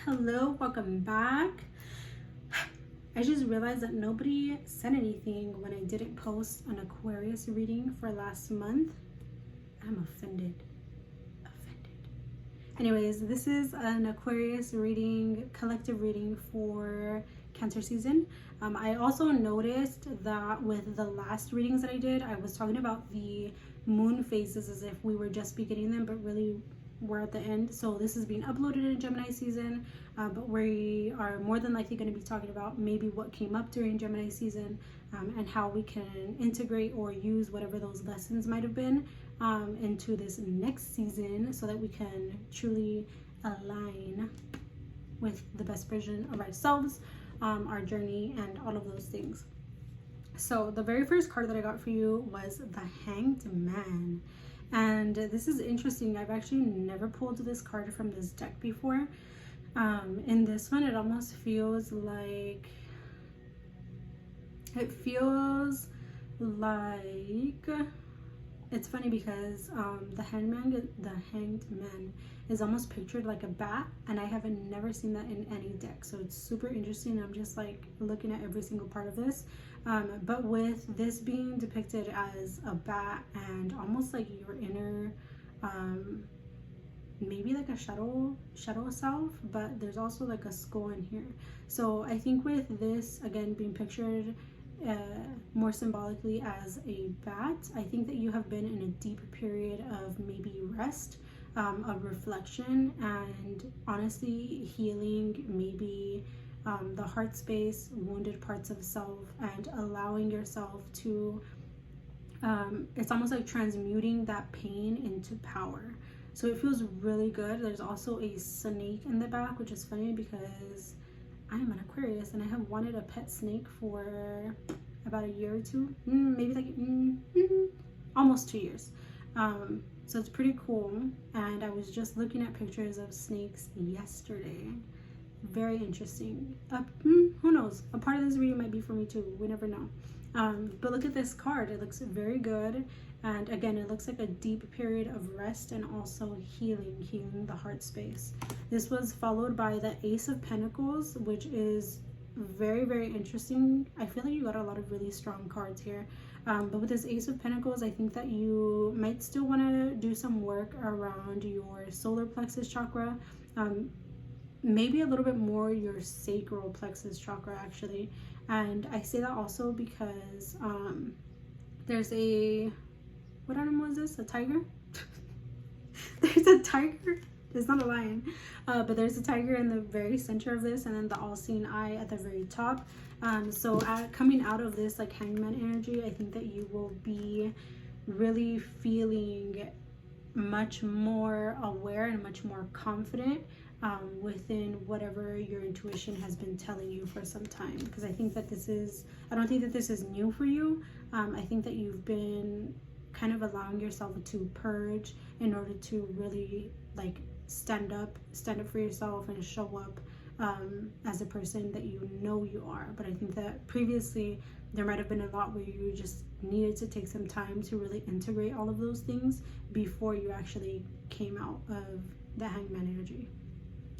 Hello, welcome back. I just realized that nobody said anything when I didn't post an Aquarius reading for last month. I'm offended. Anyways, this is an Aquarius reading, collective reading for Cancer season. I also noticed that with the last readings that I did, I was talking about the moon phases as if we were just beginning them, but really we're at the end. So this is being uploaded in Gemini season, but we are more than likely going to be talking about maybe what came up during Gemini season, and how we can integrate or use whatever those lessons might have been into this next season, so that we can truly align with the best version of ourselves, our journey, and all of those things. So the very first card that I got for you was the Hanged Man. And this is interesting. I've actually never pulled this card from this deck before. In this one, it almost feels like it's funny because the Hanged Man is almost pictured like a bat, and I haven't never seen that in any deck. So it's super interesting. I'm just like looking at every single part of this. But with this being depicted as a bat and almost like your inner, maybe like a shadow self, but there's also like a skull in here. So I think with this again being pictured more symbolically as a bat, I think that you have been in a deep period of maybe rest, of reflection, and honestly healing maybe the heart space, wounded parts of self, and allowing yourself to it's almost like transmuting that pain into power. So it feels really good. There's also a snake in the back, which is funny because I'm an Aquarius and I have wanted a pet snake for about a year or two, maybe like almost 2 years. So it's pretty cool, and I was just looking at pictures of snakes yesterday. Very interesting. Who knows, a part of this reading might be for me too, we never know. But look at this card. It looks very good, and again it looks like a deep period of rest and also healing the heart space. This was followed by the Ace of Pentacles, which is very, very interesting. I feel like you got a lot of really strong cards here, but with this Ace of Pentacles, I think that you might still want to do some work around your solar plexus chakra, maybe a little bit more your sacral plexus chakra actually. And I say that also because there's a, what animal is this? A tiger? There's a tiger. It's not a lion, but there's a tiger in the very center of this, and then the all-seeing eye at the very top. So coming out of this like hangman energy, I think that you will be really feeling much more aware and much more confident within whatever your intuition has been telling you for some time. Because I think that I don't think that this is new for you. I think that you've been kind of allowing yourself to purge in order to really like stand up for yourself and show up as a person that you know you are. But I think that previously there might have been a lot where you just needed to take some time to really integrate all of those things before you actually came out of the hangman energy.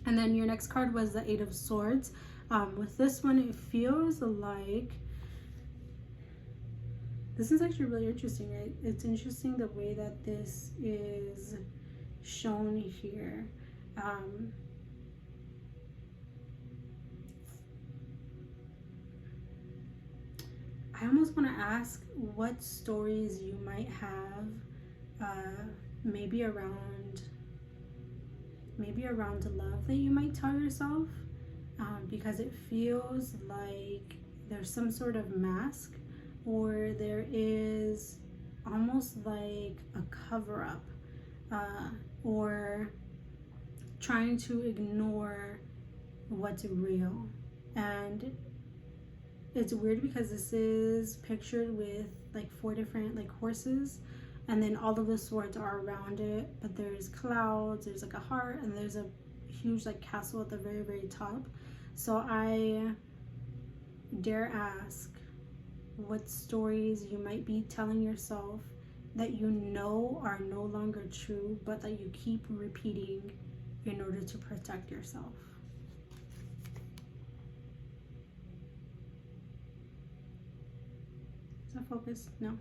And then your next card was the Eight of Swords. With this one, it feels like this is actually really interesting, right? It's interesting the way that this is shown here. I almost want to ask what stories you might have, maybe around love that you might tell yourself, because it feels like there's some sort of mask, or there is almost like a cover-up, or trying to ignore what's real. And it's weird because this is pictured with like 4 different like horses, and then all of the swords are around it, but there's clouds, there's like a heart, and there's a huge like castle at the very, very top. So I dare ask what stories you might be telling yourself that you know are no longer true, but that you keep repeating in order to protect yourself. that focus? No.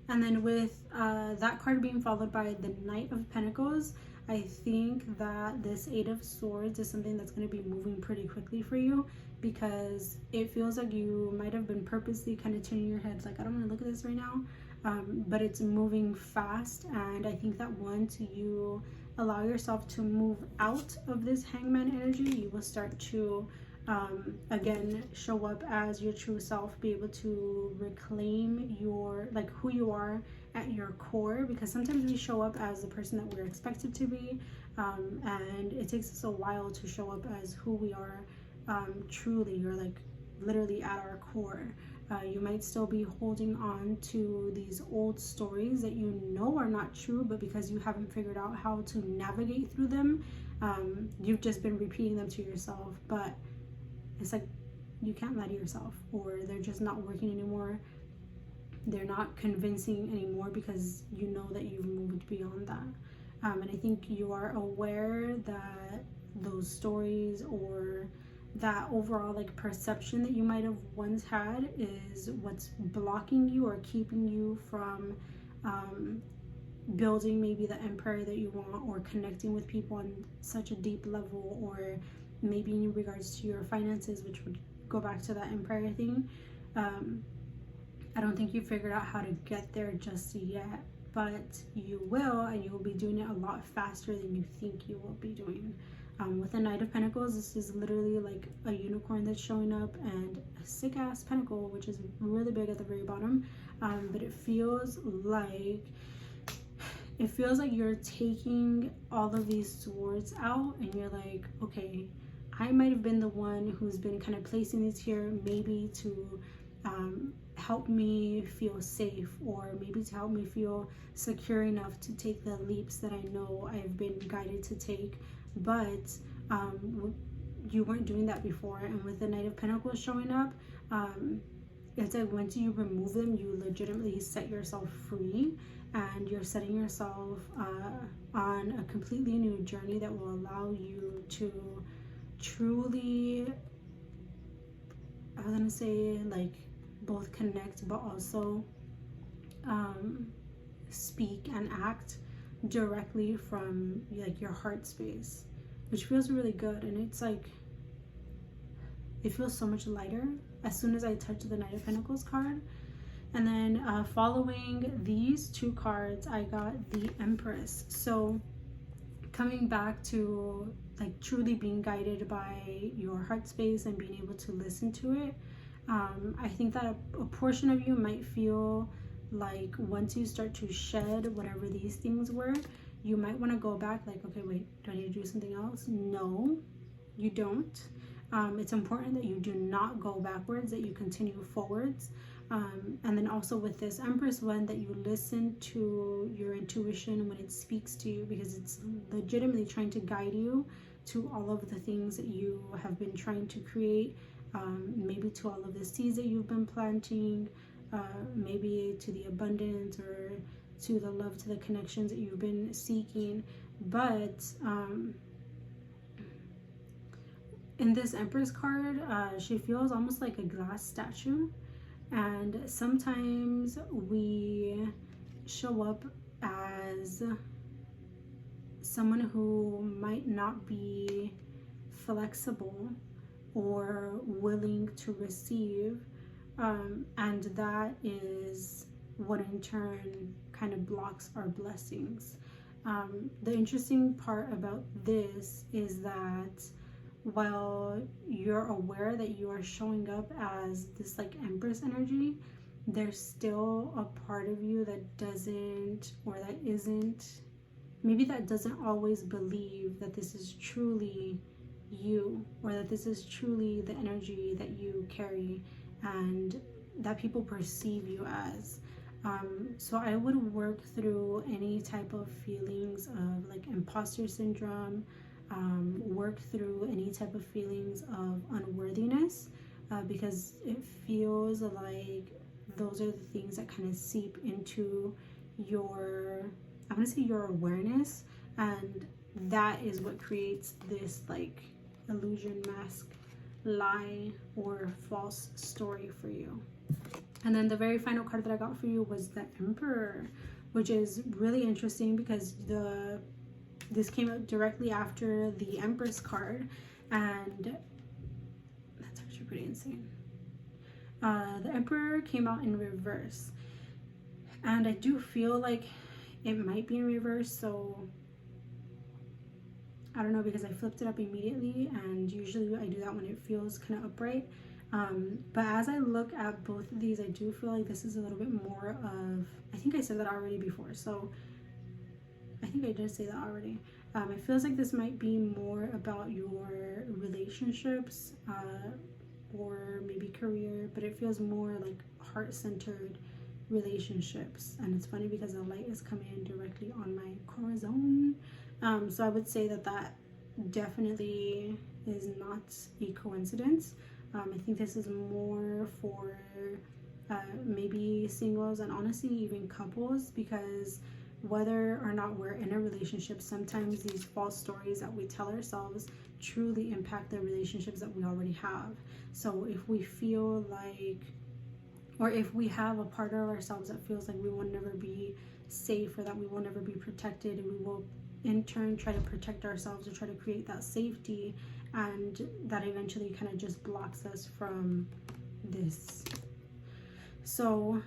And then with that card being followed by the Knight of Pentacles, I think that this Eight of Swords is something that's going to be moving pretty quickly for you, because it feels like you might have been purposely kind of turning your head like, I don't want to look at this right now, but it's moving fast. And I think that once you allow yourself to move out of this Hangman energy, you will start to again show up as your true self, be able to reclaim your, like, who you are at your core, because sometimes we show up as the person that we're expected to be, and it takes us a while to show up as who we are truly, or like literally at our core. You might still be holding on to these old stories that you know are not true, but because you haven't figured out how to navigate through them, you've just been repeating them to yourself. But it's like, you can't lie to yourself, or they're just not working anymore. They're not convincing anymore, because you know that you've moved beyond that. And I think you are aware that those stories, or that overall like perception that you might have once had, is what's blocking you or keeping you from building maybe the empire that you want, or connecting with people on such a deep level, or maybe in regards to your finances, which would go back to that empire thing. I don't think you figured out how to get there just yet, but you will, and you will be doing it a lot faster than you think you will be doing. With the Knight of Pentacles, this is literally like a unicorn that's showing up, and a sick ass pentacle, which is really big at the very bottom. But it feels like you're taking all of these swords out, and you're like, okay, I might have been the one who's been kind of placing these here, maybe to help me feel safe, or maybe to help me feel secure enough to take the leaps that I know I've been guided to take. But you weren't doing that before. And with the Knight of Pentacles showing up, it's like once you remove them, you legitimately set yourself free, and you're setting yourself on a completely new journey that will allow you to truly, I was gonna say, like, both connect, but also speak and act directly from like your heart space, which feels really good. And it's like, it feels so much lighter as soon as I touch the Knight of Pentacles card. And then following these two cards, I got the Empress. So coming back to like truly being guided by your heart space and being able to listen to it, I think that a portion of you might feel like once you start to shed whatever these things were, you might want to go back like, okay, wait, do I need to do something else? No, you don't. It's important that you do not go backwards, that you continue forwards. And then also with this Empress one, that you listen to your intuition when it speaks to you, because it's legitimately trying to guide you to all of the things that you have been trying to create, maybe to all of the seeds that you've been planting, maybe to the abundance, or to the love, to the connections that you've been seeking. But in this Empress card, she feels almost like a glass statue. And sometimes we show up as someone who might not be flexible or willing to receive, and that is what in turn kind of blocks our blessings. The interesting part about this is that while you're aware that you are showing up as this like Empress energy, there's still a part of you that doesn't, or that isn't, maybe that doesn't always believe that this is truly you, or that this is truly the energy that you carry and that people perceive you as. So I would work through any type of feelings of like imposter syndrome, work through any type of feelings of unworthiness, because it feels like those are the things that kind of seep into your, I want to say, your awareness, and that is what creates this like illusion mask lie or false story for you. And then the very final card that I got for you was the Emperor, which is really interesting because this came out directly after the Empress card, and that's actually pretty insane. The Emperor came out in reverse, and I do feel like it might be in reverse, so I don't know, because I flipped it up immediately, and usually I do that when it feels kind of upright. But as I look at both of these, I do feel like this is a little bit more of, I think I said that already before, so I think I did say that already. It feels like this might be more about your relationships, or maybe career, but it feels more like heart-centered relationships. And it's funny because the light is coming in directly on my corazon. So I would say that definitely is not a coincidence. I think this is more for maybe singles, and honestly even couples, because whether or not we're in a relationship, sometimes these false stories that we tell ourselves truly impact the relationships that we already have. So if we feel like, or if we have a part of ourselves that feels like we will never be safe, or that we will never be protected, and we will in turn try to protect ourselves or try to create that safety, and that eventually kind of just blocks us from this. So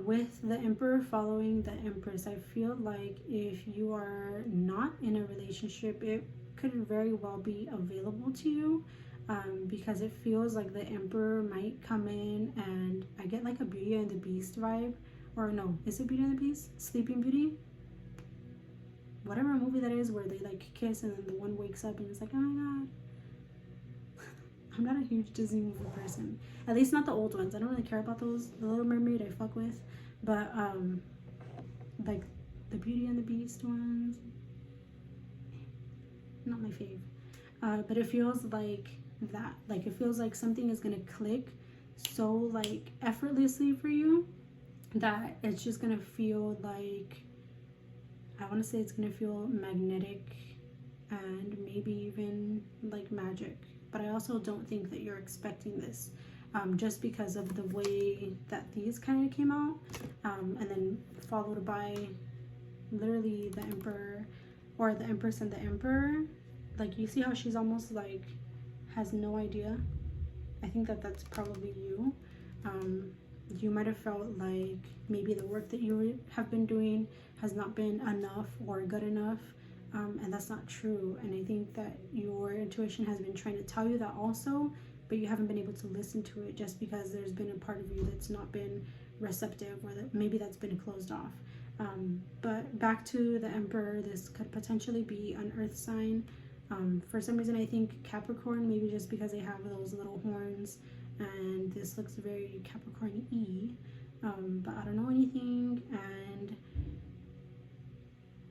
with the Emperor following the Empress, I feel like if you are not in a relationship, it could very well be available to you, because it feels like the Emperor might come in, and I get like a Beauty and the Beast vibe, or no, is it Beauty and the Beast? Sleeping Beauty? Whatever movie that is, where they like kiss and then the one wakes up and it's like, oh my god. I'm not a huge Disney movie person, at least not the old ones. I don't really care about those. The Little Mermaid I fuck with, but like the Beauty and the Beast ones, not my fave. But it feels like that, like it feels like something is gonna click so like effortlessly for you that it's just gonna feel like, I want to say it's gonna feel magnetic and maybe even like magic. But I also don't think that you're expecting this, just because of the way that these kind of came out, and then followed by literally the Emperor, or the Empress and the Emperor. Like, you see how she's almost like has no idea? I think that that's probably you. You might have felt like maybe the work that you have been doing has not been enough or good enough, and that's not true. And I think that your intuition has been trying to tell you that also, but you haven't been able to listen to it just because there's been a part of you that's not been receptive, or that maybe that's been closed off. But back to the Emperor, this could potentially be an earth sign. For some reason I think Capricorn, maybe just because they have those little horns, and this looks very Capricorn-y, but I don't know anything. And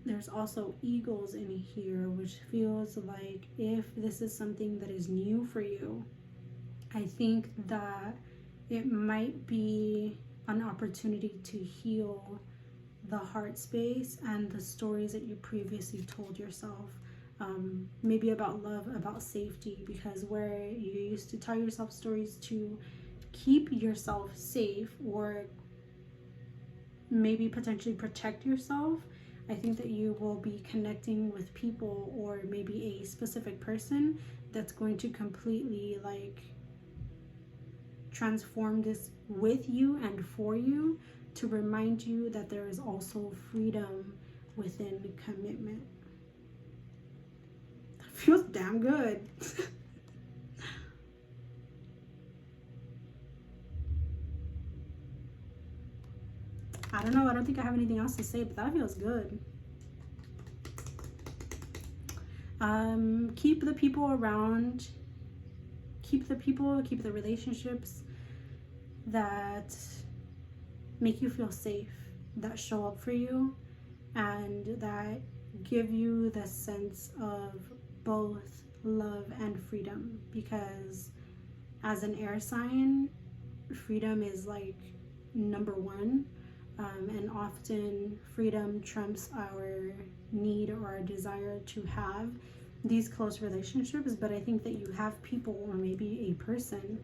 there's also eagles in here, which feels like if this is something that is new for you, I think that it might be an opportunity to heal the heart space and the stories that you previously told yourself, maybe about love, about safety, because where you used to tell yourself stories to keep yourself safe, or maybe potentially protect yourself, I think that you will be connecting with people, or maybe a specific person that's going to completely like transform this with you and for you, to remind you that there is also freedom within commitment. That feels damn good. I don't know, I don't think I have anything else to say, but that feels good. Keep the people around, keep the relationships that make you feel safe, that show up for you, and that give you the sense of both love and freedom. Because as an air sign, freedom is like number one, and often freedom trumps our need or our desire to have these close relationships, but I think that you have people, or maybe a person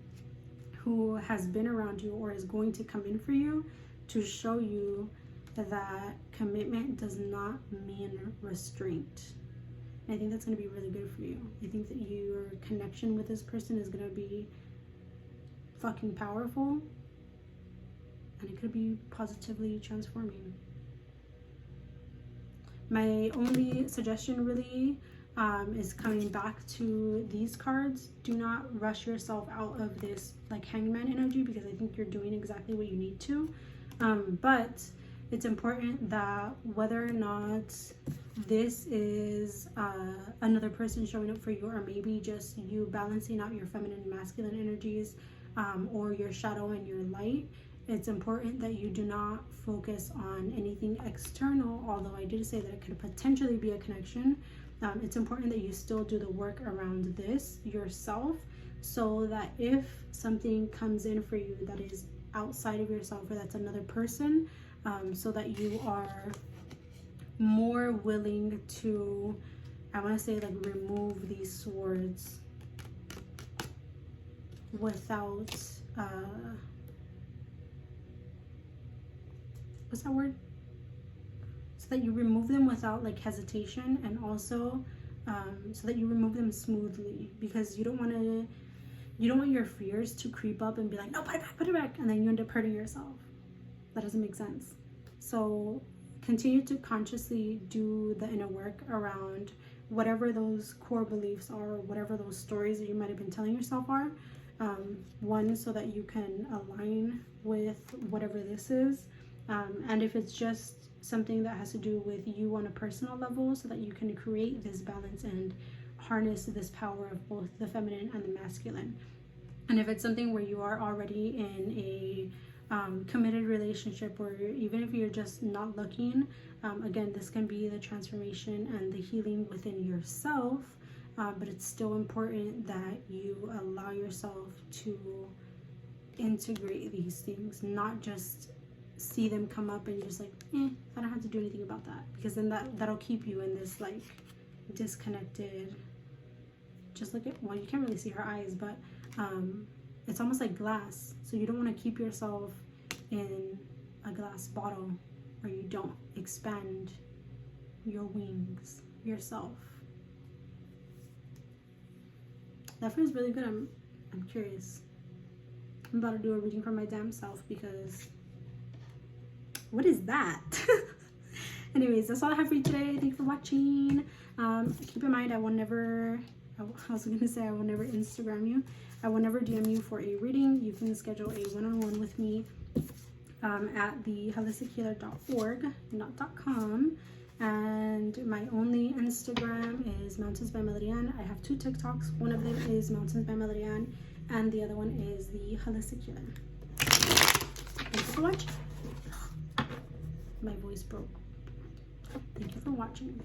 who has been around you or is going to come in for you to show you that commitment does not mean restraint. And I think that's going to be really good for you. I think that your connection with this person is going to be fucking powerful, and it could be positively transforming. My only suggestion really is coming back to these cards. Do not rush yourself out of this like hangman energy, because I think you're doing exactly what you need to. But it's important that whether or not this is another person showing up for you, or maybe just you balancing out your feminine and masculine energies, or your shadow and your light, it's important that you do not focus on anything external, although I did say that it could potentially be a connection. It's important that you still do the work around this yourself, so that if something comes in for you that is outside of yourself, or that's another person, so that you are more willing to, I want to say, like, remove these swords without what's that word? So that you remove them without like hesitation, and also so that you remove them smoothly, because you don't want your fears to creep up and be like, no, put it back, and then you end up hurting yourself. That doesn't make sense. So continue to consciously do the inner work around whatever those core beliefs are, whatever those stories that you might have been telling yourself are. One, so that you can align with whatever this is, and if it's just something that has to do with you on a personal level, so that you can create this balance and harness this power of both the feminine and the masculine. And if it's something where you are already in a committed relationship, or even if you're just not looking, again, this can be the transformation and the healing within yourself. But it's still important that you allow yourself to integrate these things, not just see them come up and you're just like, I don't have to do anything about that, because then that'll keep you in this like disconnected, just look at, well, you can't really see her eyes, but it's almost like glass. So you don't want to keep yourself in a glass bottle, or you don't expand your wings yourself. That feels really good. I'm curious. I'm about to do a reading for my damn self, because what is that? Anyways, that's all I have for you today. Thanks for watching. Keep in mind, I will never Instagram you. I will never DM you for a reading. You can schedule a one-on-one with me at the holistichealer.org, not .com. And my only Instagram is Mountains by Melody Ann. I have 2 TikToks. One of them is Mountains by Melody Ann, and the other one is the Holistic Healer. Thank you for watching. My voice broke. Thank you for watching.